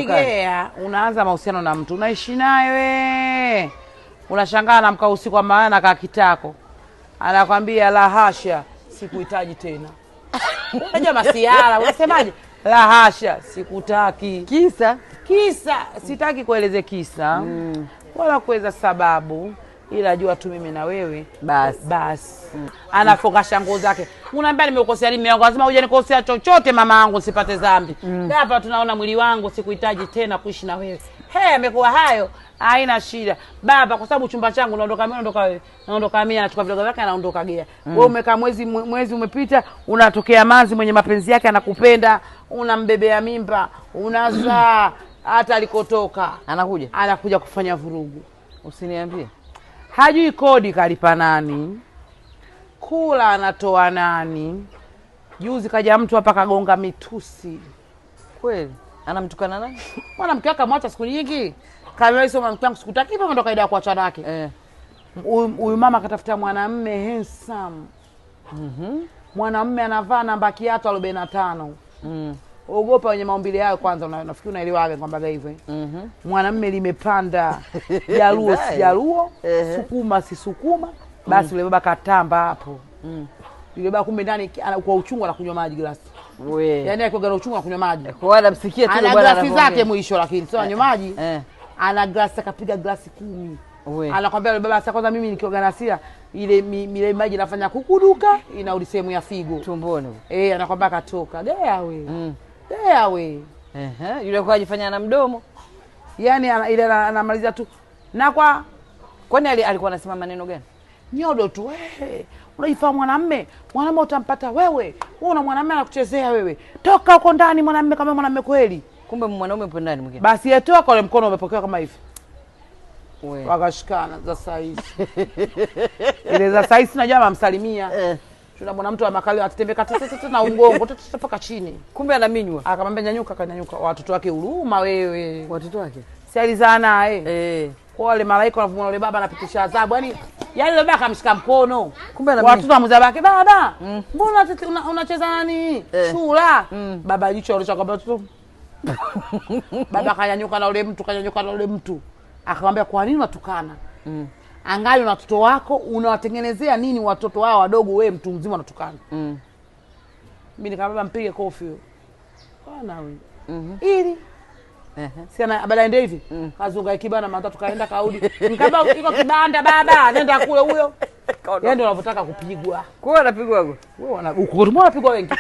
Yaani gea, unaanza mahusiano na mtu, unaishi naye we. Unashangaa anamka usiku kwa maana kaa kitako. Anakwambia la hasha, sikuhitaji tena. Unajua masiara, unasemaje? La hasha, sikutaki. Kisa, sitaki kueleze kisa. Wala kuweza sababu. Ila jua tu mimi na wewe basi. Anafoka shango zake. Unaambia nimekosea nini yangu? Lazima uje nikosea chochote mama yangu sipate dhambi. Hapa tunaona mwili wangu sikuhitaji tena kuishi na wewe. Amekuwa hayo, haina shida. Baba kwa sababu chumba changu naondoka mimi naondoka wewe. Naondoka mimi anachukua vidogo vyake anaondoka gea. Wewe umekaa mwezi umepita unatokea manzi mwenye mapenzi yake anakupenda, unambebea mimba, unazaa hata alikotoka. Anakuja kufanya vurugu. Usiniambie. Hajui kodi kalipa nani, kula anatoa nani. Juzi kaja mtu hapa kagonga mitusi. Kweli? Anamtukana nani? Mwanamke wake amwacha siku nyingi. Kama sio mwanamke wangu sikutaki hivyo ndo kaida ya kuacha nake. Huyu mama akatafuta mwanamume handsome. Mwanamume anavaa namba kiatu 45. Ogopa wenye maumbile yao kwanza nafikiri unaelewaga kwamba hivyo. Mwanamume limepanda. Jaluo si jaluo, sukuma si sukuma, basi yule baba katamba hapo. Yule baba kumbe ndani kwa uchungu anakunywa maji glasi. Yaani akiwa na uchungu anakunywa maji. Kwa anamsikia tu bwana ana glasi zake mwisho lakini sio anywa maji. Ana glasi akapiga glasi 10. Anakwambia yule baba sasa kwanza mimi nikioga na hasira ile maji nafanya kukuduka inarudi sehemu ya figo tumboni. Anakwambia katoka. Gea we. Gea we. Yule kwa ajifanya na mdomo. Yaani ile anamaliza tu. Na kwani alikuwa anasema maneno gani? Nyodo tu unaifahamu mwanamume utampata wewe. Wewe una mwanamume anakuchezea wewe. Toka huko ndani mwanamume kama mwanamume kweli. Kumbe mwanaume yupo ndani mwingine. Basi yetoka ule mkono umepokea kama hivi. Wakashikana za size. Ile za size najua amamsalimia. Tuna mtu wa makali atembeka tete na ungongo mpaka chini. Kumbe anaminywa. Akamwambia nyanyuka akanyanyuka. Watoto wake huruma wewe. Watoto wake? Si alizaa naye. Kwa wale malaika wanavumuna yule baba anapitisha adhabu. Yaani yule baba akamshika mkono. Kumbe anaminywa. Watoto wa mzabake baba. Mbona unacheza nani? Shula. Baba jicho alichokwambia tu. Baba kanyanyuka na ule mtu. Akamwambia kwa nini unatukana? Angali na watoto wako unawatengenezea nini watoto wao wadogo wewe mtu mzima unatukana? Mimi nikamwambia mpige kofi huyo. Bwana wewe. Ili siana baada ende hivi kazunga kibana matatu kaenda kaudi. Nikamwambia iko kibanda baba nenda kule huyo. Yeye ndio anataka kupigwa. Kwa anapigwa huko. Wewe unapigwa wengi.